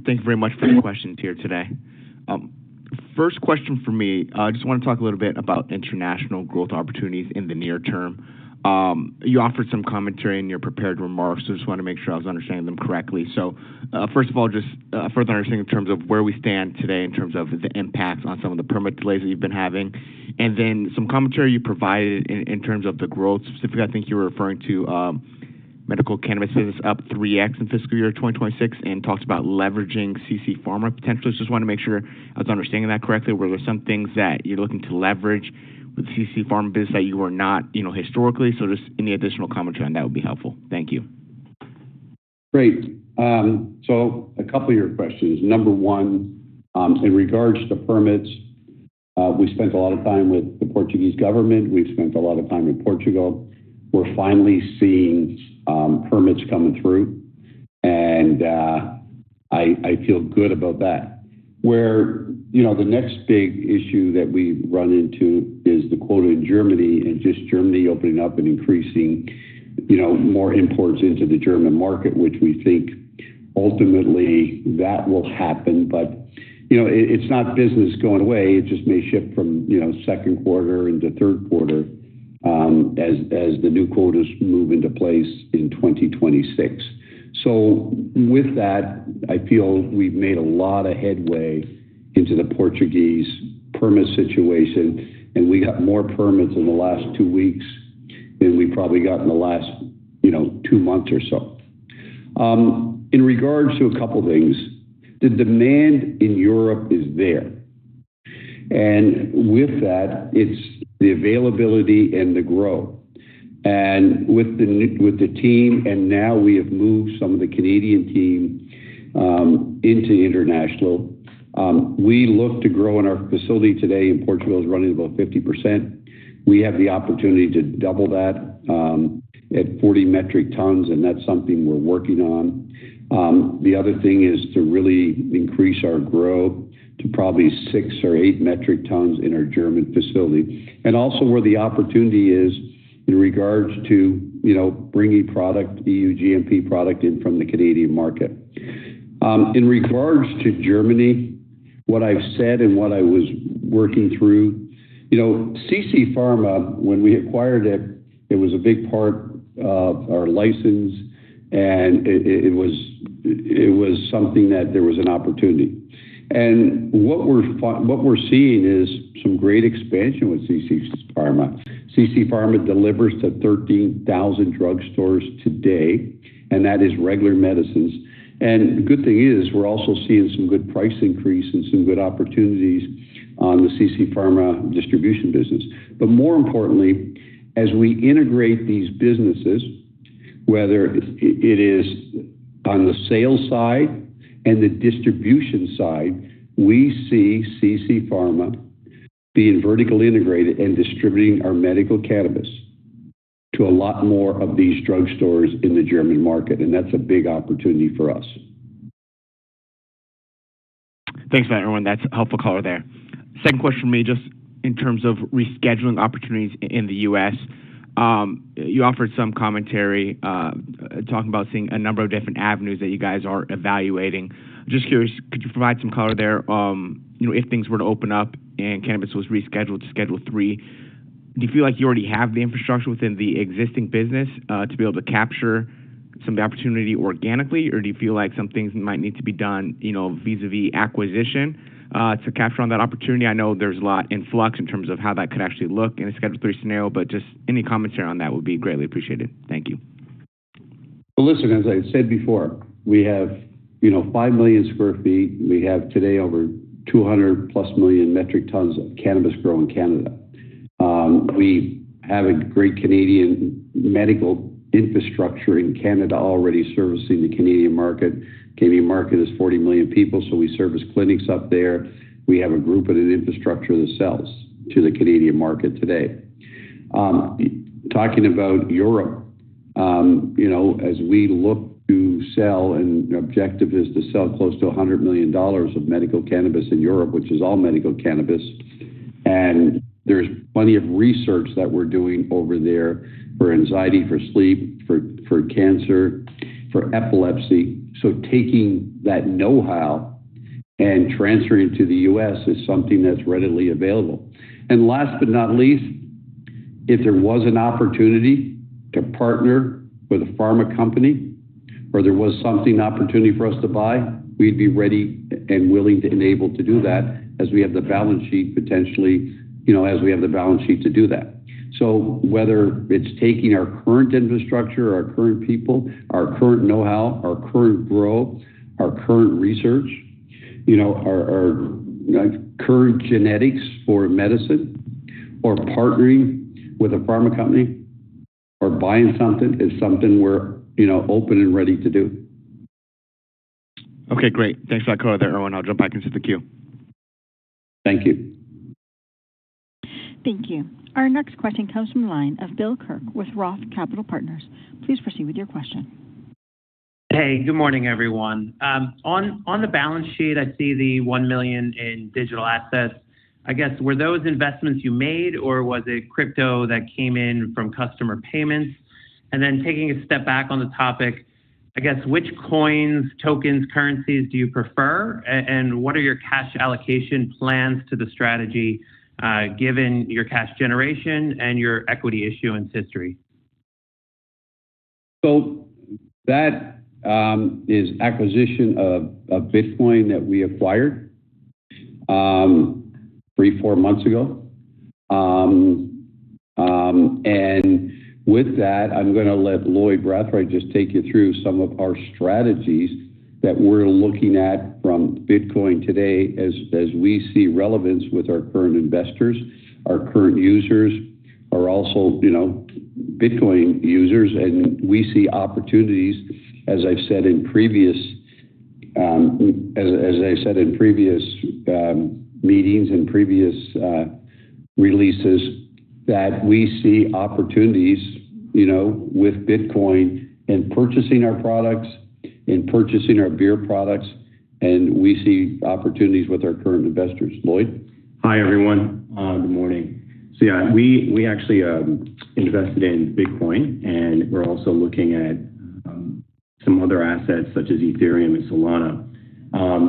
Thank you very much for the questions here today. First question for me, I just want to talk a little bit about international growth opportunities in the near term. You offered some commentary in your prepared remarks, so just want to make sure I was understanding them correctly. So, first of all, just further understanding in terms of where we stand today in terms of the impacts on some of the permit delays that you've been having, and then some commentary you provided in terms of the growth. Specifically, I think you were referring to medical cannabis business up 3x in fiscal year 2026 and talked about leveraging CC Pharma potentially. Just want to make sure I was understanding that correctly. Were there some things that you're looking to leverage with CC Pharma business that you were not, historically? So just any additional commentary on that would be helpful. Thank you. Great. So a couple of your questions. Number one, in regards to permits, we spent a lot of time with the Portuguese government. We've spent a lot of time in Portugal. We're finally seeing permits coming through, and I feel good about that. Where, the next big issue that we run into is the quota in Germany, and just Germany opening up and increasing, more imports into the German market, which we think ultimately that will happen. But, it's not business going away. It just may shift from, second quarter into third quarter as the new quotas move into place in 2026. So with that, I feel we've made a lot of headway into the Portuguese permit situation, and we got more permits in the last 2 weeks than we probably got in the last, 2 months or so. In regards to a couple things, the demand in Europe is there. And with that, it's the availability and the growth. And with the team, and now we have moved some of the Canadian team into international. We look to grow in our facility today in Portugal is running about 50%. We have the opportunity to double that at 40 metric tons, and that's something we're working on. The other thing is to really increase our growth to probably 6 or 8 metric tons in our German facility. And also where the opportunity is in regards to, bringing product, EU GMP product in from the Canadian market. In regards to Germany, what I've said and what I was working through, CC Pharma, when we acquired it, it was a big part of our license, and it was something that there was an opportunity. And what we're seeing is some great expansion with CC Pharma. CC Pharma delivers to 13,000 drugstores today, and that is regular medicines. And the good thing is we're also seeing some good price increase and some good opportunities on the CC Pharma distribution business. But more importantly, as we integrate these businesses, whether it is on the sales side and the distribution side, we see CC Pharma being vertically integrated and distributing our medical cannabis to a lot more of these drugstores in the German market, and that's a big opportunity for us. Thanks for that, Irwin. That's a helpful color there. Second question for me, just in terms of rescheduling opportunities in the U.S., you offered some commentary talking about seeing a number of different avenues that you guys are evaluating. Just curious, could you provide some color there? If things were to open up and cannabis was rescheduled to Schedule 3, do you feel like you already have the infrastructure within the existing business to be able to capture some of the opportunity organically, or do you feel like some things might need to be done, vis-a-vis acquisition to capture on that opportunity? I know there's a lot in flux in terms of how that could actually look in a Schedule 3 scenario, but just any commentary on that would be greatly appreciated. Thank you. Well, listen, as I said before, we have, 5 million square feet. We have today over 200 plus million metric tons of cannabis grown in Canada. We have a great Canadian medical infrastructure in Canada already servicing the Canadian market. Canadian market is 40 million people, so we service clinics up there. We have a group and an infrastructure that sells to the Canadian market today. Talking about Europe, as we look to sell, and the objective is to sell close to $100 million of medical cannabis in Europe, which is all medical cannabis. And there's plenty of research that we're doing over there for anxiety, for sleep, for cancer, for epilepsy. So taking that know-how and transferring it to the U.S. is something that's readily available. And last but not least, if there was an opportunity to partner with a pharma company, or there was something opportunity for us to buy, we'd be ready and willing to enable to do that as we have the balance sheet potentially, as we have the balance sheet to do that. So whether it's taking our current infrastructure, our current people, our current know-how, our current growth, our current research, our current genetics for medicine, or partnering with a pharma company, or buying something is something we're, open and ready to do. Okay, great. Thanks for that color there, Erwin. I'll jump back into the queue. Thank you. Thank you. Our next question comes from the line of Bill Kirk with Roth Capital Partners. Please proceed with your question. Hey, good morning, everyone. On the balance sheet, I see the $1 million in digital assets. I guess, were those investments you made, or was it crypto that came in from customer payments? And then taking a step back on the topic, I guess, which coins, tokens, currencies do you prefer? And what are your cash allocation plans to the strategy, given your cash generation and your equity issuance history? So that is acquisition of Bitcoin that we acquired 3-4 months ago. And with that, I'm going to let Lloyd Brathwaite just take you through some of our strategies that we're looking at from Bitcoin today as we see relevance with our current investors, our current users, are also, Bitcoin users, and we see opportunities, as I've said in previous, meetings and previous releases, that we see opportunities, with Bitcoin in purchasing our products, in purchasing our beer products, and we see opportunities with our current investors. Lloyd? Hi, everyone. Good morning. So yeah, we actually invested in Bitcoin, and we're also looking at some other assets such as Ethereum and Solana.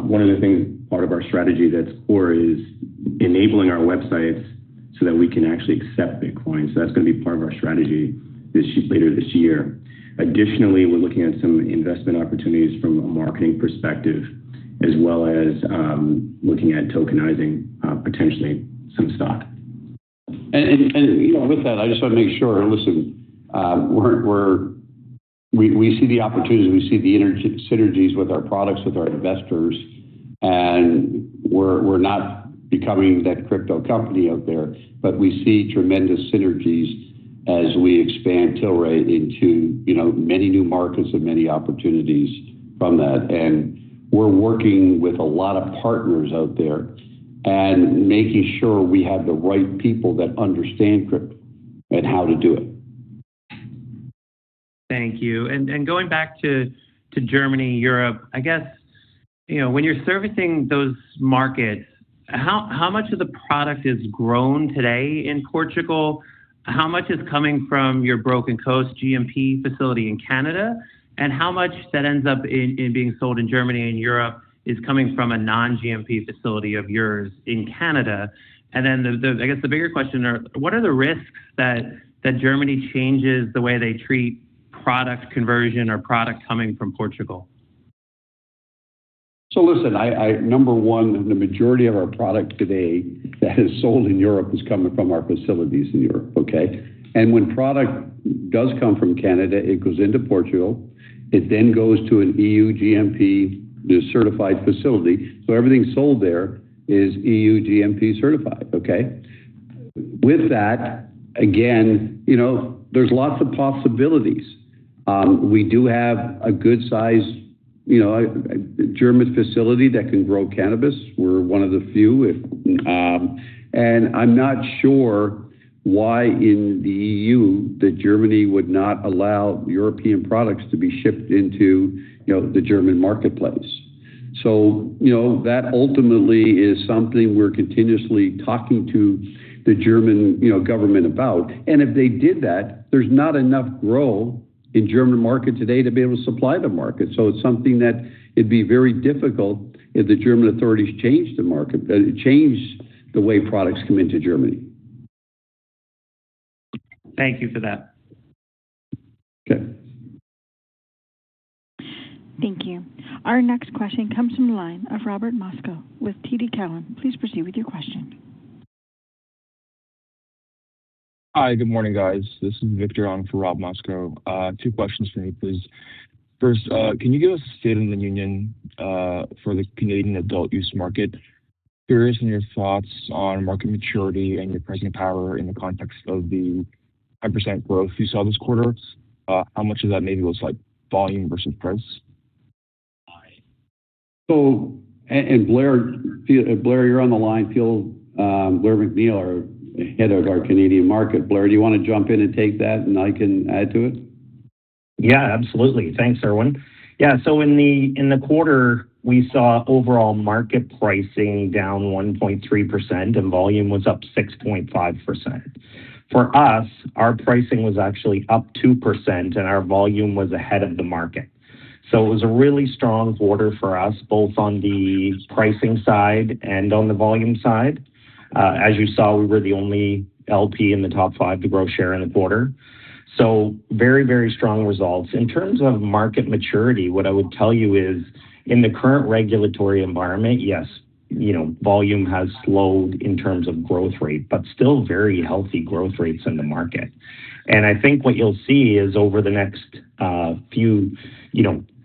One of the things, part of our strategy that's core, is enabling our websites so that we can actually accept Bitcoin. So that's going to be part of our strategy later this year. Additionally, we're looking at some investment opportunities from a marketing perspective, as well as looking at tokenizing potentially some stock. And with that, I just want to make sure. Listen, we see the opportunities, we see the synergies with our products, with our investors, and we're not becoming that crypto company out there, but we see tremendous synergies as we expand Tilray into many new markets and many opportunities from that. And we're working with a lot of partners out there and making sure we have the right people that understand crypto and how to do it. Thank you. And going back to Germany, Europe, I guess, when you're servicing those markets, how much of the product is grown today in Portugal? How much is coming from your Broken Coast GMP facility in Canada? And how much that ends up in being sold in Germany and Europe is coming from a non-GMP facility of yours in Canada? And then I guess the bigger question are, what are the risks that Germany changes the way they treat product conversion or product coming from Portugal? So listen, I number one, the majority of our product today that is sold in Europe is coming from our facilities in Europe, okay? And when product does come from Canada, it goes into Portugal. It then goes to an EU GMP certified facility. So everything sold there is EU GMP certified, okay? With that, again, there's lots of possibilities. We do have a good size, a German facility that can grow cannabis. We're one of the few. And I'm not sure why in the EU that Germany would not allow European products to be shipped into, the German marketplace. So, that ultimately is something we're continuously talking to the German, government about. And if they did that, there's not enough grow in German market today to be able to supply the market. So it's something that, it'd be very difficult if the German authorities changed the market, changed the way products come into Germany. Thank you for that. Okay. Thank you. Our next question comes from the line of Robert Moskow with TD Cowen. Please proceed with your question. Hi, good morning, guys. This is Victor on for Rob Moskow. Two questions for me, please. First, can you give us a state of the union for the Canadian adult use market? Curious in your thoughts on market maturity and your pricing power in the context of the 5% growth you saw this quarter. How much of that maybe was like volume versus price? So, and Blair, you're on the line. Blair McNeil, our head of our Canadian market. Blair, do you want to jump in and take that, and I can add to it? Yeah, absolutely. Thanks, Irwin. Yeah, so in the quarter, we saw overall market pricing down 1.3% and volume was up 6.5%. For us, our pricing was actually up 2% and our volume was ahead of the market. So it was a really strong quarter for us, both on the pricing side and on the volume side. As you saw, we were the only LP in the top 5 to grow share in the quarter. So very, very strong results. In terms of market maturity, what I would tell you is in the current regulatory environment, yes, volume has slowed in terms of growth rate, but still very healthy growth rates in the market. And I think what you'll see is over the next few,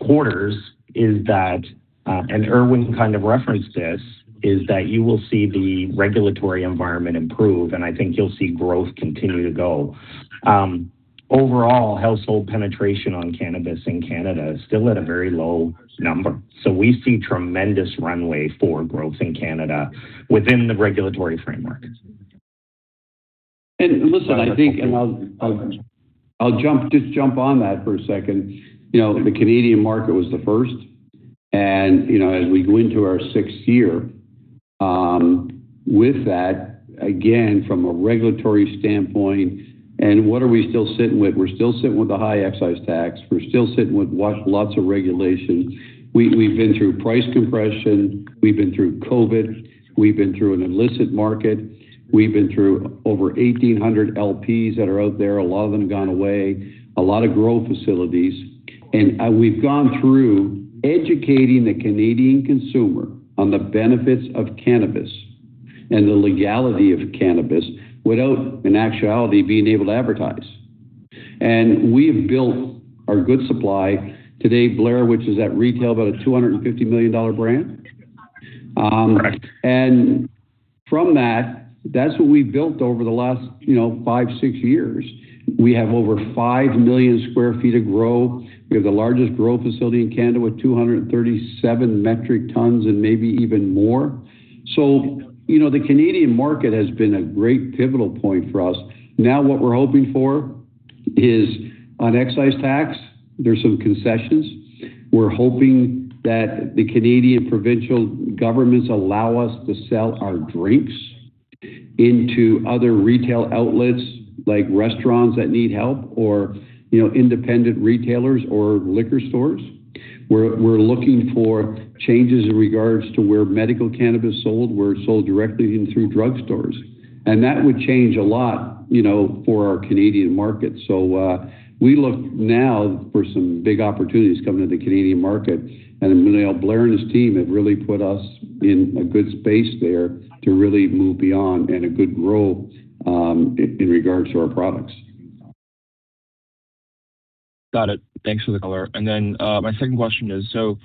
quarters is that, and Irwin kind of referenced this, is that you will see the regulatory environment improve, and I think you'll see growth continue to go. Overall, household penetration on cannabis in Canada is still at a very low number. So we see tremendous runway for growth in Canada within the regulatory framework. And listen, I think, and I'll jump on that for a second. The Canadian market was the first, and as we go into our 6th year, with that, again, from a regulatory standpoint, and what are we still sitting with? We're still sitting with a high excise tax. We're still sitting with lots of regulation. We've been through price compression. We've been through COVID. We've been through an illicit market. We've been through over 1,800 LPs that are out there. A lot of them gone away. A lot of grow facilities. And we've gone through educating the Canadian consumer on the benefits of cannabis and the legality of cannabis without, in actuality, being able to advertise. And we have built our good supply. Today, Blair, which is at retail, about a $250 million brand. Correct. And from that's what we've built over the last, 5-6 years. We have over 5 million square feet of grow. We have the largest grow facility in Canada with 237 metric tons and maybe even more. So, the Canadian market has been a great pivotal point for us. Now what we're hoping for is on excise tax, there's some concessions. We're hoping that the Canadian provincial governments allow us to sell our drinks into other retail outlets like restaurants that need help or, independent retailers or liquor stores. We're looking for changes in regards to where medical cannabis sold, where it's sold directly in through drugstores. And that would change a lot, for our Canadian market. So we look now for some big opportunities coming to the Canadian market. And Blair and his team have really put us in a good space there to really move beyond and a good growth in regards to our products. Got it. Thanks for the color. And then my second question is, so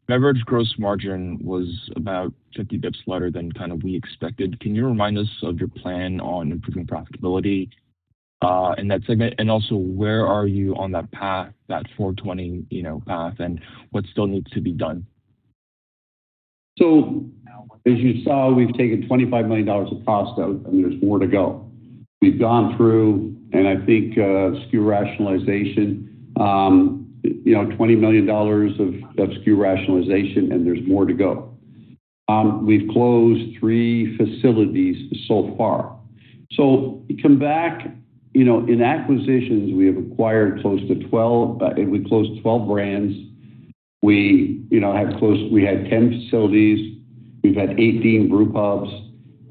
beverage gross margin was about 50 bips lighter than kind of we expected. Can you remind us of your plan on improving profitability in that segment? And also, where are you on that path, that 420, path, and what still needs to be done? So, as you saw, we've taken $25 million of cost out, and there's more to go. We've gone through, and I think SKU rationalization, $20 million of SKU rationalization, and there's more to go. We've closed 3 facilities so far. So you come back, in acquisitions, we have acquired close to 12, and we closed 12 brands. We, we had 10 facilities. We've had 18 brew pubs.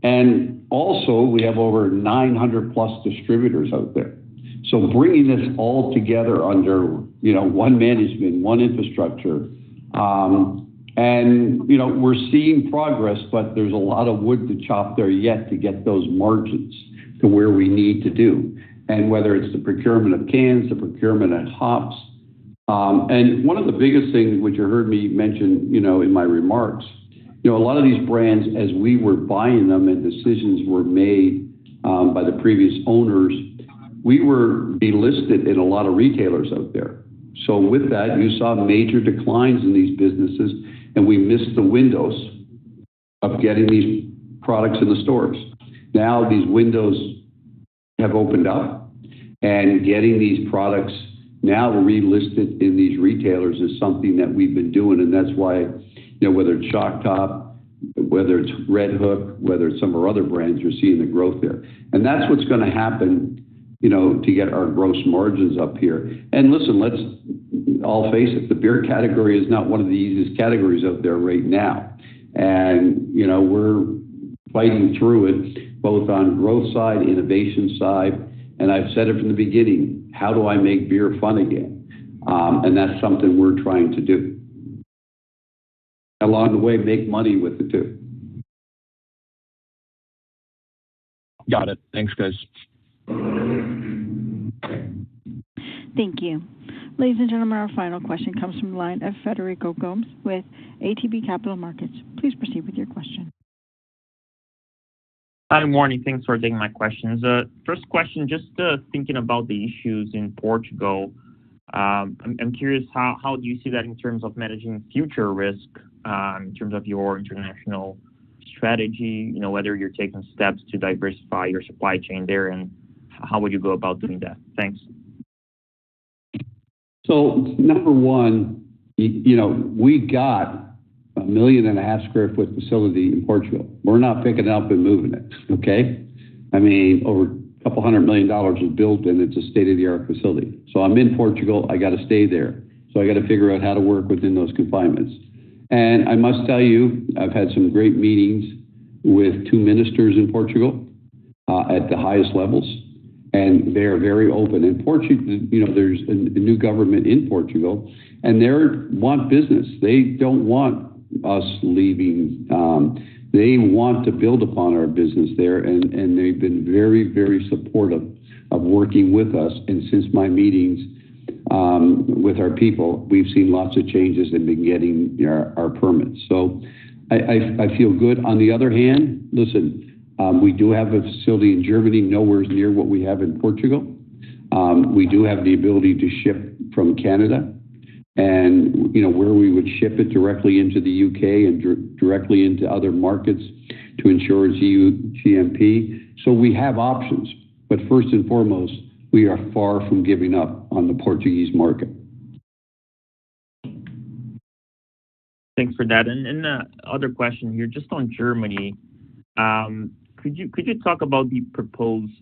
And also we have over 900 plus distributors out there. So bringing this all together under, one management, one infrastructure, and, we're seeing progress, but there's a lot of wood to chop there yet to get those margins to where we need to do. And whether it's the procurement of cans, the procurement of hops. And one of the biggest things, which you heard me mention, in my remarks, a lot of these brands, as we were buying them and decisions were made by the previous owners, we were delisted in a lot of retailers out there. So with that, you saw major declines in these businesses, and we missed the windows of getting these products in the stores. Now these windows have opened up, and getting these products now relisted in these retailers is something that we've been doing, and that's why, whether it's Shock Top, whether it's Red Hook, whether it's some of our other brands, you're seeing the growth there. And that's what's going to happen, to get our gross margins up here. And listen, let's all face it, the beer category is not one of the easiest categories out there right now. And, we're fighting through it, both on growth side, innovation side. And I've said it from the beginning, how do I make beer fun again? And that's something we're trying to do. Along the way, make money with it too. Got it. Thanks, guys. Thank you. Ladies and gentlemen, our final question comes from the line of Federico Gomes with ATB Capital Markets. Please proceed with your question. Hi, morning. Thanks for taking my questions. First question, just thinking about the issues in Portugal. I'm curious, how do you see that in terms of managing future risk, in terms of your international strategy, whether you're taking steps to diversify your supply chain there, and how would you go about doing that? Thanks. So number one, we got 1.5 million square foot facility in Portugal. We're not picking it up and moving it, okay? I mean, over a couple $100 million was built, and it's a state-of-the-art facility. So I'm in Portugal. I got to stay there. So I got to figure out how to work within those confinements. And I must tell you, I've had some great meetings with 2 ministers in Portugal at the highest levels, and they are very open. In Portugal, there's a new government in Portugal, and they want business. They don't want us leaving. They want to build upon our business there, and they've been very, very supportive of working with us. And since my meetings with our people, we've seen lots of changes and been getting our permits. So I feel good. On the other hand, listen, we do have a facility in Germany, nowhere near what we have in Portugal. We do have the ability to ship from Canada, and where we would ship it directly into the UK and directly into other markets to ensure it's EU GMP. So we have options, but first and foremost, we are far from giving up on the Portuguese market. Thanks for that. And other question here, just on Germany. Could you talk about the proposed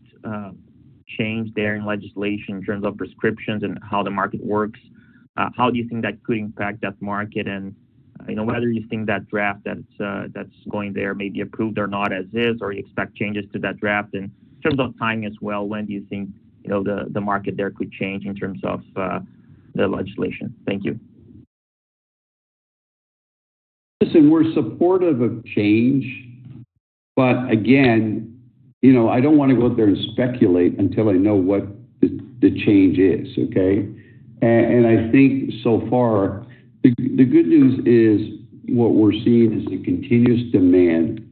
change there in legislation in terms of prescriptions and how the market works? How do you think that could impact that market, and whether you think that draft that's going there may be approved or not as is, or you expect changes to that draft? And in terms of timing as well, when do you think the market there could change in terms of the legislation? Thank you. Listen, we're supportive of change, but again, I don't want to go out there and speculate until I know what the change is, okay? And I think so far, the good news is what we're seeing is the continuous demand,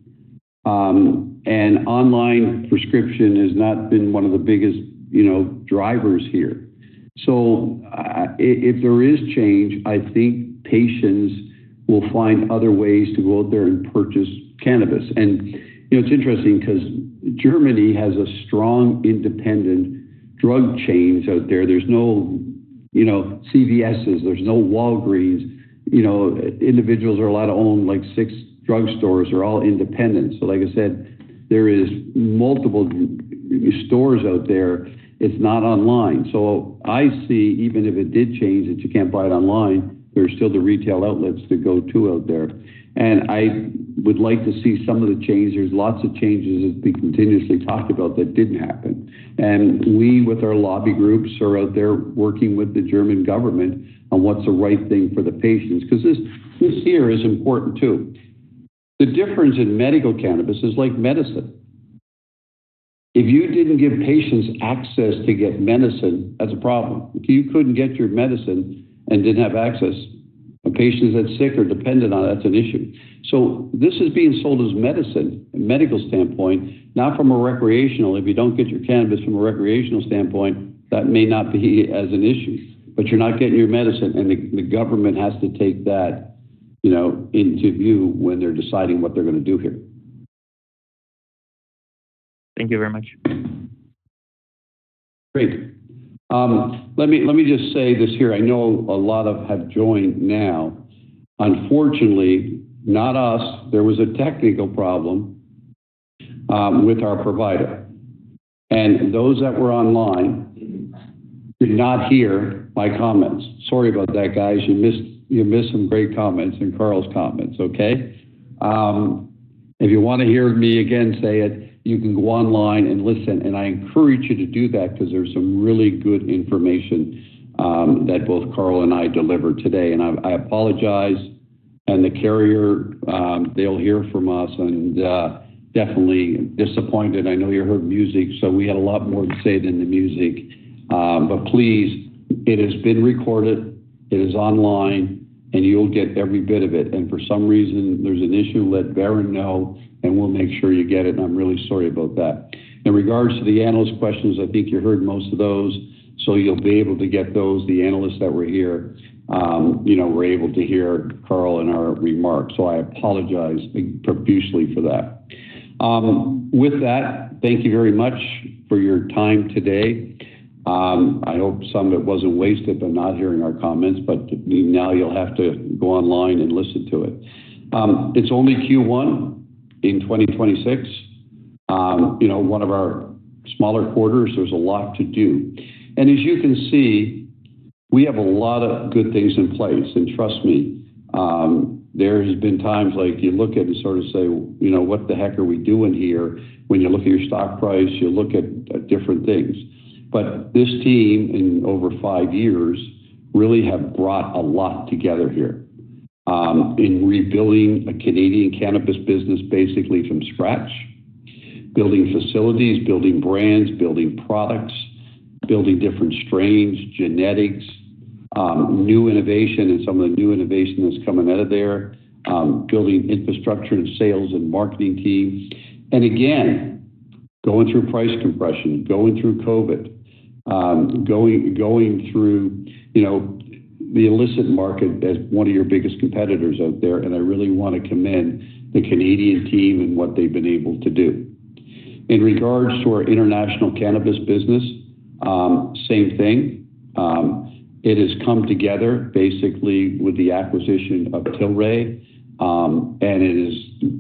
and online prescription has not been one of the biggest, drivers here. So if there is change, I think patients will find other ways to go out there and purchase cannabis. And, it's interesting because Germany has a strong independent drug chains out there. There's no, CVS's, there's no Walgreens. Individuals are allowed to own like 6 drugstores. They're all independent. So like I said, there is multiple stores out there. It's not online. So I see, even if it did change that you can't buy it online, There's still the retail outlets to go to out there. And I would like to see some of the change. There's lots of changes that we continuously talked about that didn't happen. And we, with our lobby groups, are out there working with the German government on what's the right thing for the patients, because this here is important too. The difference in medical cannabis is like medicine. If you didn't give patients access to get medicine, that's a problem. If you couldn't get your medicine and didn't have access, a patient that's sick or dependent on it, that's an issue. So this is being sold as medicine, a medical standpoint, not from a recreational. If you don't get your cannabis from a recreational standpoint, that may not be as an issue. But you're not getting your medicine, and the government has to take that, into view when they're deciding what they're going to do here. Thank you very much. Great. Let me just say this here. I know a lot have joined now. Unfortunately, not us. There was a technical problem with our provider, and those that were online did not hear my comments. Sorry about that, guys. You missed some great comments and Carl's comments. Okay. If you want to hear me again say it, you can go online and listen, and I encourage you to do that because there's some really good information that both Carl and I delivered today. And I apologize, and the carrier, they'll hear from us, and definitely disappointed. I know you heard music, so we had a lot more to say than the music. But please, it has been recorded, it is online, and you'll get every bit of it. And for some reason, there's an issue, let Baron know, and we'll make sure you get it, and I'm really sorry about that. In regards to the analyst questions, I think you heard most of those, so you'll be able to get those. The analysts that were here, were able to hear Carl and our remarks, so I apologize profusely for that. With that, thank you very much for your time today. I hope some of it wasn't wasted by not hearing our comments, but now you'll have to go online and listen to it. It's only Q1 in 2026. One of our smaller quarters, there's a lot to do. And as you can see, we have a lot of good things in place. And trust me, there has been times like you look at and sort of say, what the heck are we doing here? When you look at your stock price, you look at different things. But this team in over 5 years really have brought a lot together here. In rebuilding a Canadian cannabis business basically from scratch, building facilities, building brands, building products, building different strains, genetics, new innovation, and some of the new innovation that's coming out of there, building infrastructure and sales and marketing teams. And again, going through price compression, going through COVID, going through, the illicit market as one of your biggest competitors out there, and I really want to commend the Canadian team and what they've been able to do. In regards to our international cannabis business, same thing. It has come together basically with the acquisition of Tilray, and it is,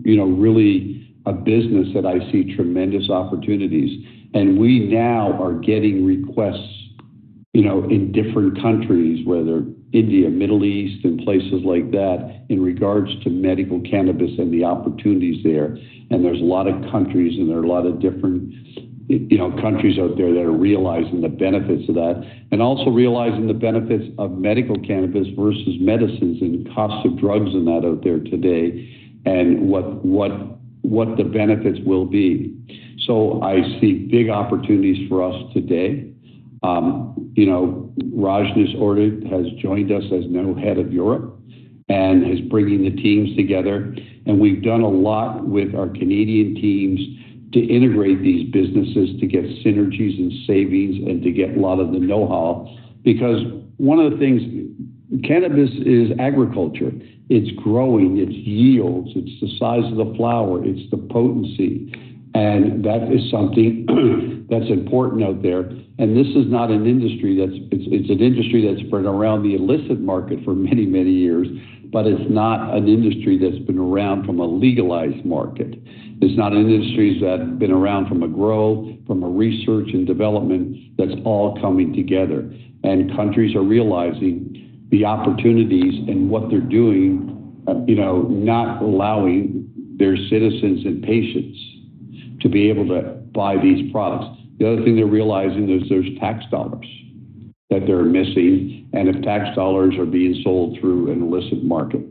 really a business that I see tremendous opportunities. And we now are getting requests, in different countries, whether India, Middle East, and places like that, in regards to medical cannabis and the opportunities there. And there's a lot of countries, and there are a lot of different, countries out there that are realizing the benefits of that, and also realizing the benefits of medical cannabis versus medicines and costs of drugs and that out there today, and what the benefits will be. So I see big opportunities for us today. Rajnish Ordered has joined us as now head of Europe and is bringing the teams together. And we've done a lot with our Canadian teams to integrate these businesses, to get synergies and savings, and to get a lot of the know-how. Because one of the things, cannabis is agriculture. It's growing, it's yields, it's the size of the flower, it's the potency. And that is something that's important out there. And this is not an industry it's an industry that's been around the illicit market for many, many years, but it's not an industry that's been around from a legalized market. It's not an industry that's been around from a grow, from a research and development that's all coming together. And countries are realizing, the opportunities and what they're doing, not allowing their citizens and patients to be able to buy these products. The other thing they're realizing is there's tax dollars that they're missing, and if tax dollars are being sold through an illicit market.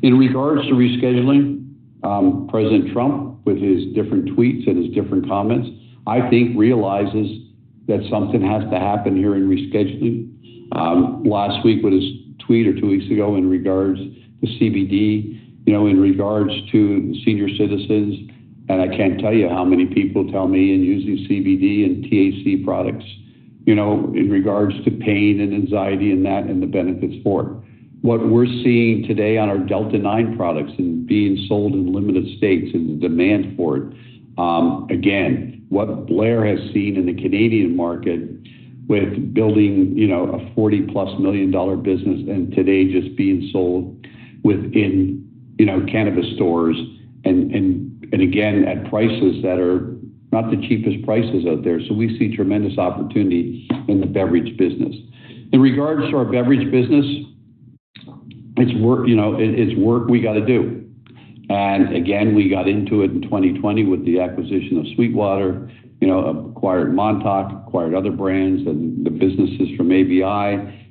In regards to rescheduling, President Trump, with his different tweets and his different comments, I think realizes that something has to happen here in rescheduling. Last week with his tweet or 2 weeks ago in regards to CBD, in regards to senior citizens, and I can't tell you how many people tell me in using CBD and THC products, in regards to pain and anxiety and that and the benefits for it. What we're seeing today on our Delta-9 products and being sold in limited states and the demand for it, again, what Blair has seen in the Canadian market with building, a $40+ million business and today just being sold within, cannabis stores and again, at prices that are not the cheapest prices out there. So we see tremendous opportunity in the beverage business. In regards to our beverage business, it's work, it's work we got to do. And again, we got into it in 2020 with the acquisition of Sweetwater, acquired Montauk, acquired other brands and the businesses from ABI,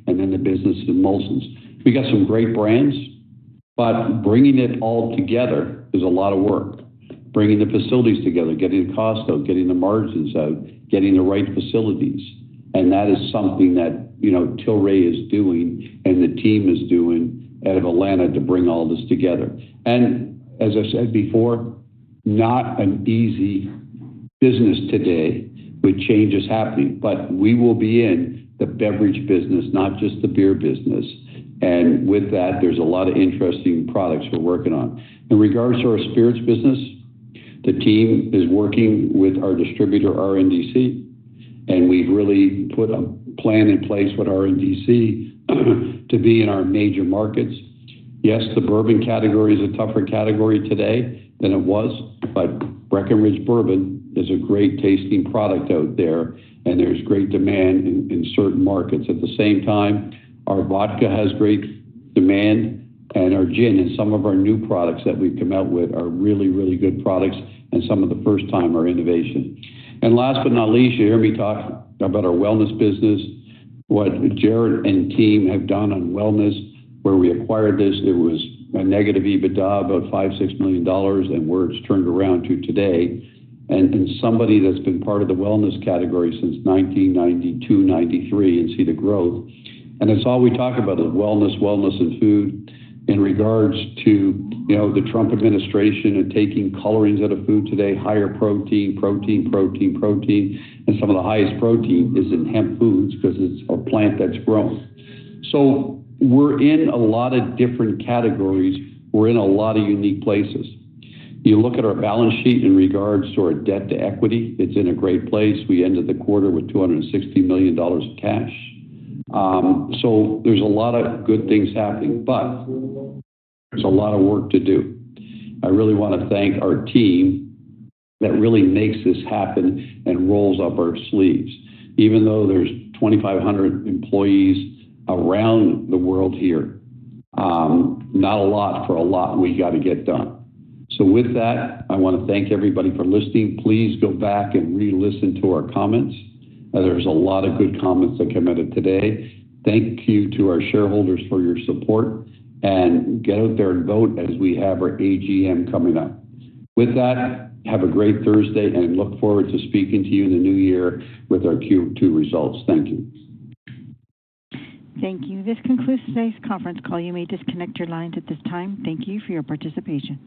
and then the business in Molson's. We got some great brands, but bringing it all together is a lot of work. Bringing the facilities together, getting the cost out, getting the margins out, getting the right facilities. And that is something that, Tilray is doing and the team is doing out of Atlanta to bring all this together. And as I said before, not an easy business today with changes happening, but we will be in the beverage business, not just the beer business. And with that, there's a lot of interesting products we're working on. In regards to our spirits business, the team is working with our distributor, RNDC, and we've really put a plan in place with RNDC to be in our major markets. Yes, the bourbon category is a tougher category today than it was, but Breckenridge Bourbon is a great tasting product out there, and there's great demand in certain markets. At the same time, our vodka has great demand, and our gin and some of our new products that we've come out with are really, really good products, and some of the first time are innovation. And last but not least, you hear me talk about our wellness business, what Jared and team have done on wellness, where we acquired this, there was a negative EBITDA, about $5-6 million, and where it's turned around to today. And somebody that's been part of the wellness category since 1992, 93, and see the growth. And it's all we talk about is wellness and food. In regards to, the Trump administration and taking colorings out of food today, higher protein, and some of the highest protein is in hemp foods because it's a plant that's grown. So we're in a lot of different categories. We're in a lot of unique places. You look at our balance sheet in regards to our debt to equity, it's in a great place. We ended the quarter with $260 million of cash. So there's a lot of good things happening, but there's a lot of work to do. I really want to thank our team that really makes this happen and rolls up our sleeves. Even though there's 2,500 employees around the world here, not a lot for a lot we got to get done. So with that, I want to thank everybody for listening. Please go back and re-listen to our comments. There's a lot of good comments that came out of today. Thank you to our shareholders for your support, and get out there and vote as we have our AGM coming up. With that, have a great Thursday and look forward to speaking to you in the new year with our Q2 results. Thank you. Thank you. This concludes today's conference call. You may disconnect your lines at this time. Thank you for your participation.